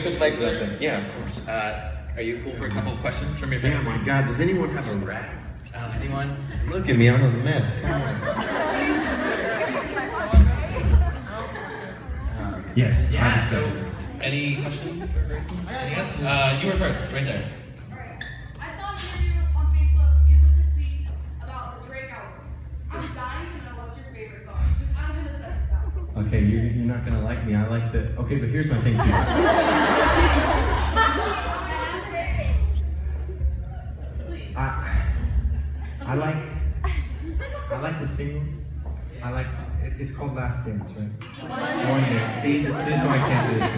Switch mics for that thing. Yeah, of course. Are you cool for a couple of questions from your Yeah, fans? my God, does anyone have a rap? Anyone? Look at me, I'm a mess. Come on. Yes. Yeah. So, any questions for Greyson? Yes. You were first, right there. Alright. I saw a video on Facebook, it was this week, about the Drake album. I'm dying to know what's your favorite song, because I've been obsessed with that one. Okay, you're not gonna like me. I like the. Okay, but here's my thing too. I like the single. I like. It's called Last Dance, right? One Dance. See, this is why I can't do this.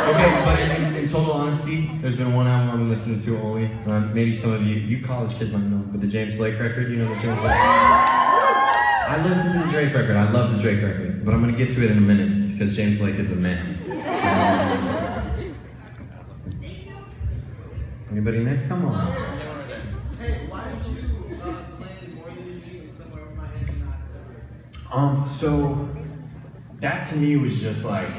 Okay, but in total honesty, there's been one album I'm listening to only. Maybe some of you college kids might know, but the James Blake record. You know the James Blake. I listen to the Drake record. I love the Drake record, but I'm gonna get to it in a minute because James Blake is the man. Anybody next? Come on. Hey, why did you play More Than Me and Somewhere Over My Head and not Separate? So that to me was just like,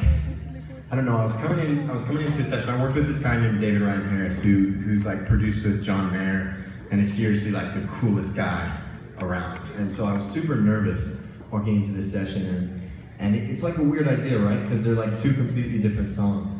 I don't know. I was coming into a session. I worked with this guy named David Ryan Harris, who's like produced with John Mayer, and is seriously like the coolest guy around. And so I was super nervous walking into this session, and it's like a weird idea, right? Because they're like two completely different songs.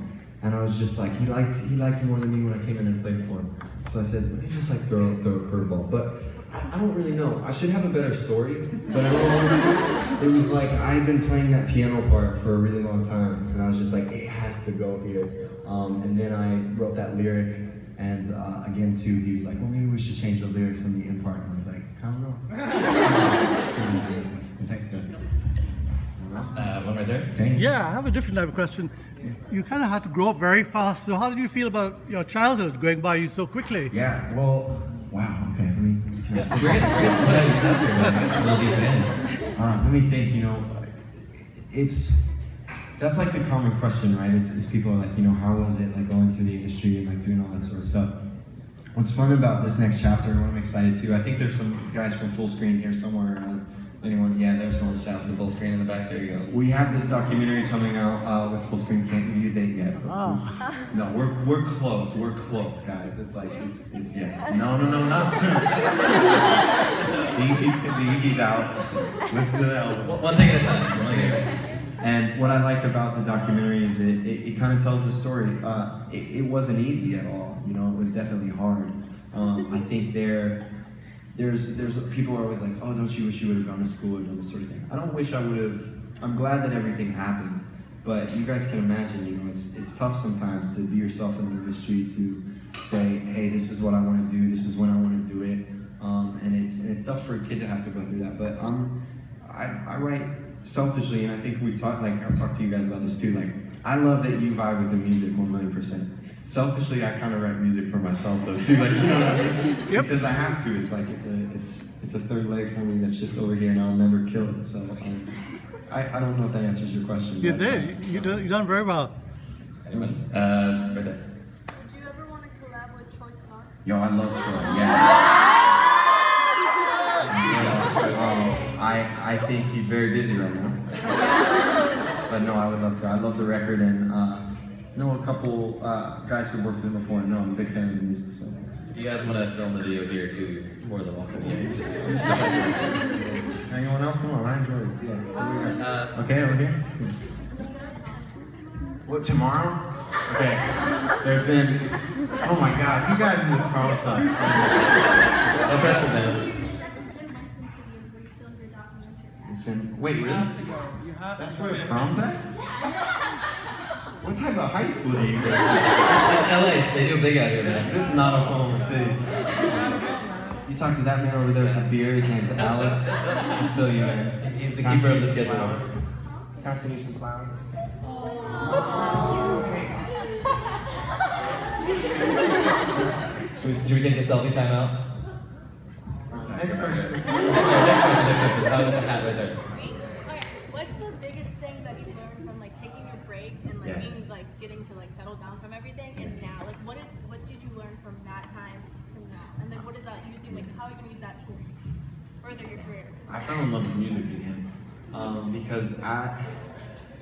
And I was just like, he liked More Than Me when I came in and played for him. So I said, let me just like throw a curveball. But I don't really know. I should have a better story. But in all honesty, it was like I had been playing that piano part for a really long time, and I was just like, it has to go here. And then I wrote that lyric, and again too, he was like, well, maybe we should change the lyrics on the end part. And I was like, I don't know. Thanks, guys. One right there. Okay. Yeah, I have a different type of question. You kind of had to grow up very fast, so how did you feel about your childhood going by you so quickly? Yeah, well, wow, okay, let me let me think, you know, that's like the common question, right? Is people are like, you know, how was it like going through the industry and like doing all that sort of stuff? What's fun about this next chapter, and what I'm excited to, I think there's some guys from Full Screen here somewhere around. Anyone? Yeah, there's one. Shouts to Full Screen in the back. There you go. We have this documentary coming out with Full Screen. Can't give you a date yet. No, we're close. We're close, guys. It's like it's yeah. No, not soon. The EP's out. Listen to the album. One thing at a time. And what I like about the documentary is it kind of tells the story. It wasn't easy at all. You know, it was definitely hard. I think there's people are always like, oh, don't you wish you would have gone to school or done this sort of thing. I don't wish I would have. I'm glad that everything happened, but you guys can imagine, you know, it's tough sometimes to be yourself in the industry, to say, hey, this is what I want to do, this is when I want to do it, and it's tough for a kid to have to go through that. But I write selfishly, and I think I've talked to you guys about this too. Like, I love that you vibe with the music 1,000,000%. Selfishly, I kind of write music for myself though too, like, you know what I mean? Yep. Because I have to. It's like it's a third leg for me that's just over here, and I'll never kill it. So I don't know if that answers your question. You did. You done very well. Anyone? Right there. Would you ever want to collab with Troy Sivan? Yo, I love Troy. Yeah. I think he's very busy right now. But no, I would love to. I love the record, and know a couple guys who worked with him before, and no, I'm a big fan of the music. So. Do you guys want to film the video here too, for the walk? Anyone else? Come on, I enjoy this. Yeah. Okay, over here. What, tomorrow? Okay. There's been. Oh my God, you guys in this prom stuff. No pressure, man. Wait, really? You have to go. You have That's to where go. prom's at? What type of high school do you go to? It's LA. They do big out here, man. This is not Oklahoma City. You talk to that man over there with the beer. His name's Alex. I feel you, man. He's the keeper of the schedule. Can I send you some flowers? Should we take a selfie time out? Next question. Next question. Oh, the hat right there. Okay, what's the biggest thing that you learned from like taking a break and like being like getting to like settle down from everything, and now like what did you learn from that time to now, and then what is that using, like how are you gonna use that to further your career? I fell in love with music again because at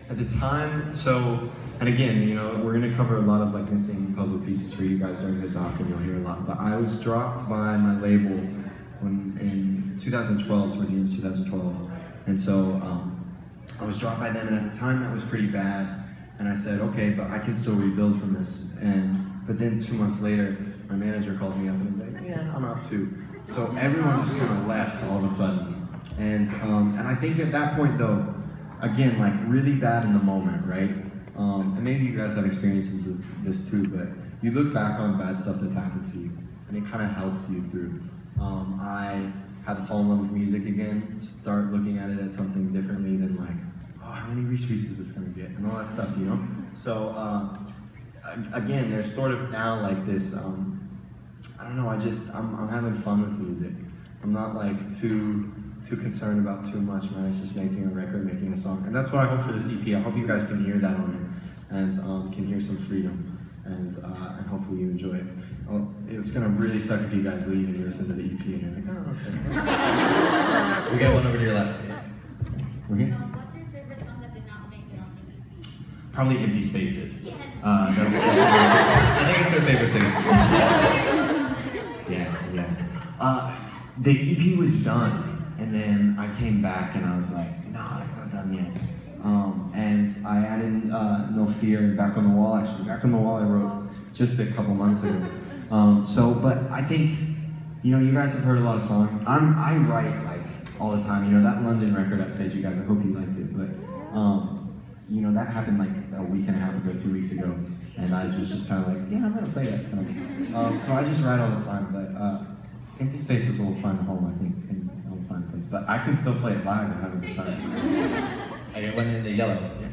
the time, so And again, you know, we're gonna cover a lot of like missing puzzle pieces for you guys during the doc, and you'll hear a lot. But I was dropped by my label in 2012, towards the end of 2012, and so I was dropped by them, and at the time that was pretty bad. And I said, okay, but I can still rebuild from this. But then 2 months later, my manager calls me up and is like, yeah, I'm out too. So everyone just kind of left all of a sudden. And I think at that point though, again, like really bad in the moment, right? And maybe you guys have experiences with this too, but you look back on bad stuff that's happened to you, and it kind of helps you through. I had to fall in love with music again, start looking at it as something differently than like, oh, how many retweets is this gonna get, and all that stuff, you know? So, again, there's sort of now like this, I don't know, I'm having fun with music. I'm not like too concerned about too much, man. It's just making a record, making a song. And that's what I hope for this EP. I hope you guys can hear that on it, and can hear some freedom, and hopefully you enjoy it. Oh, it's gonna really suck if you guys leave and you listen to the EP and you're like, oh, okay. We got one over to your left. Okay. What's your favorite song that did not make it on the EP? Probably Empty Spaces. Yes. That's I think it's her favorite too. yeah. The EP was done, and then I came back and I was like, no, it's not done yet. And I added No Fear and Back on the Wall, actually. Back on the Wall I wrote just a couple months ago. But I think, you know, you guys have heard a lot of songs. I write like all the time. You know, that London record I played you guys, I hope you liked it, but you know, that happened like a week and a half ago, 2 weeks ago, and I was just kind of like, yeah, I'm gonna play that tonight. So I just write all the time, but Empty Spaces will find a home, I think, and I'll find a place. But I can still play it live and have a good time. I got one in the yellow. Yeah.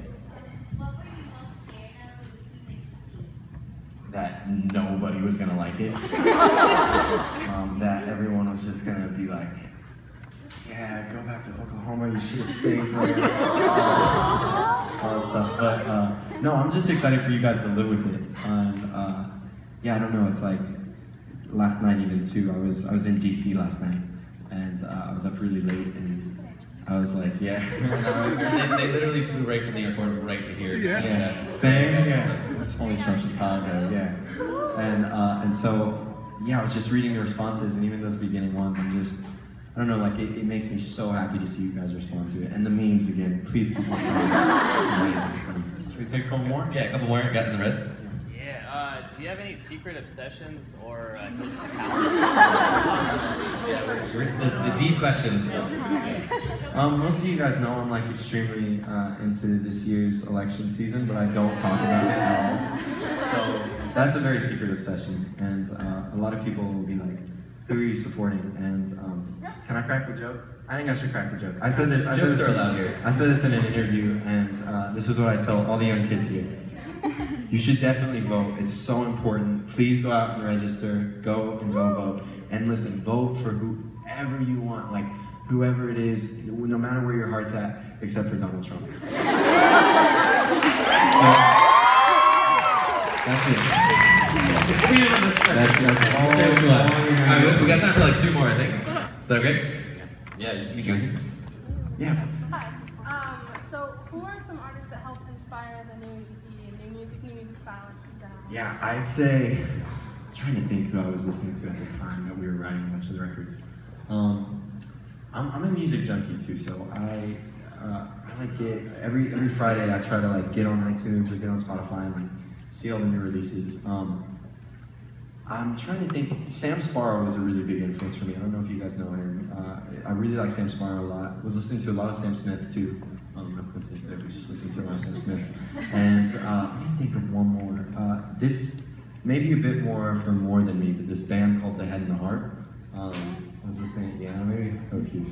What were you most scared of releasing the EP? That nobody was gonna like it. That everyone was just gonna be like, yeah, go back to Oklahoma, you should have stayed there. All that stuff. But no, I'm just excited for you guys to live with it. And yeah, I don't know, it's like last night even too, I was in DC last night, and I was up really late, and I was like, yeah. they literally flew right from the airport right to here. Yeah. Same, yeah. That's only from Chicago, yeah. And so, yeah, I was just reading the responses, and even those beginning ones, I don't know, like it makes me so happy to see you guys respond to it. And the memes again, please keep on coming. It's amazing. Should we take a couple more? Yeah, a couple more. Got in the red. Yeah. Do you have any secret obsessions or The deep questions. Most of you guys know I'm like extremely into this year's election season, but I don't talk about it at all. So that's a very secret obsession, and a lot of people will be like, "Who are you supporting?" And can I crack the joke? I think I should crack the joke. I said this in an interview, and this is what I tell all the young kids here. You should definitely vote. It's so important. Please go out and register. Go vote. And listen, vote for whoever you want, like whoever it is, no matter where your heart's at, except for Donald Trump. So, that's it. That's all you're gonna do. We got time for like two more, I think. Is that okay? Yeah, you choose. Yeah. Hi. So who are some artists that helped inspire the new EP and new music style in general? Yeah, I'd say, I'm trying to think who I was listening to at the time that we were writing a bunch of the records. I'm a music junkie too, so I like get every Friday I try to like get on iTunes or get on Spotify and like see all the new releases. I'm trying to think. Sam Sparrow was a really big influence for me. I don't know if you guys know him. I really like Sam Sparrow a lot. Was listening to a lot of Sam Smith too. No coincidence there, but just listening to a lot of Sam Smith. And let me think of one more. This maybe a bit more for More Than Me, but this band called The Head and the Heart. I was listening, yeah, maybe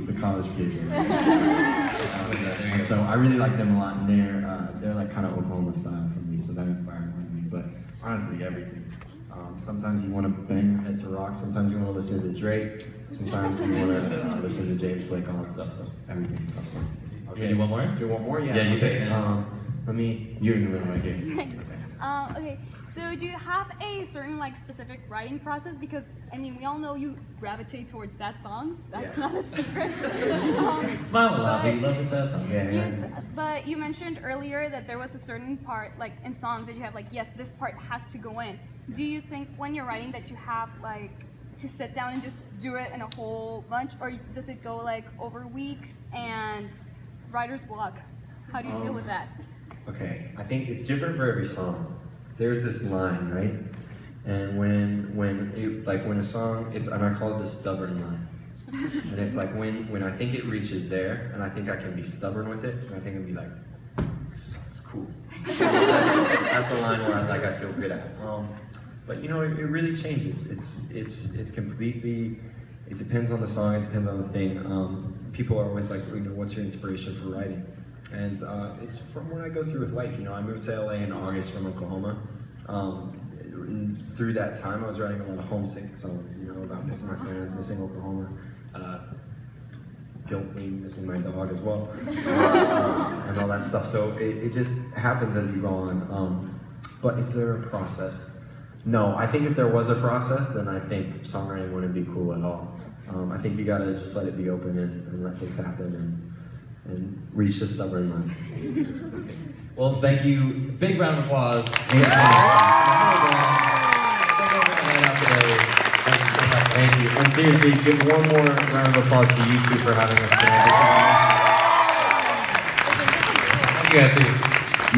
the college kid. And so I really like them a lot, and they're like kind of Oklahoma style for me, so that inspired me. But honestly, everything. Sometimes you want to bang your head to rock. Sometimes you want to listen to Drake. Sometimes you want to listen to James Blake, all that stuff. So everything. Okay, do one more? Do one more? Yeah. Yeah, you pick. You're in the room right here. Okay. Okay, so do you have a certain like specific writing process? Because I mean, we all know you gravitate towards sad songs. That's not a secret. Smile a lot, we love the sad song. But you mentioned earlier that there was a certain part, like in songs, that you have like, yes, this part has to go in. Do you think when you're writing that you have like to sit down and just do it in a whole bunch, or does it go like over weeks and writer's block? How do you deal with that? Okay, I think it's different for every song. There's this line, right? And when a song, and I call it the stubborn line. And it's like when I think it reaches there, and I think I can be stubborn with it, and I think I'd be like, this song's cool. That's a line where I feel good at. But you know, it really changes. It's completely, it depends on the song, it depends on the thing. People are always like, you know, what's your inspiration for writing? And it's from what I go through with life. You know, I moved to LA in August from Oklahoma. Through that time, I was writing a lot of homesick songs, you know, about missing my friends, missing Oklahoma, guiltily missing my dog as well, and all that stuff. So it just happens as you go on. But is there a process? No, I think if there was a process, then I think songwriting wouldn't be cool at all. I think you gotta just let it be open and let things happen and reach the stubborn line. Well, thank you. Big round of applause. Thank you. And seriously, give one more round of applause to YouTube for having us today. Thank you guys too.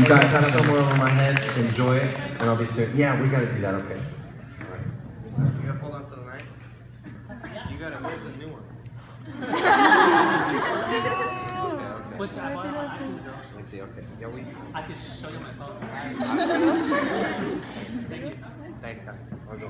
You guys have somewhere over my head. Enjoy it, and I'll be soon. Yeah, we gotta do that. Okay. You gotta hold on to the knife. You gotta miss a new one. Which I Let me see. Okay. Yeah, I could show you my phone. Thank you. Thanks, guys. I'll go.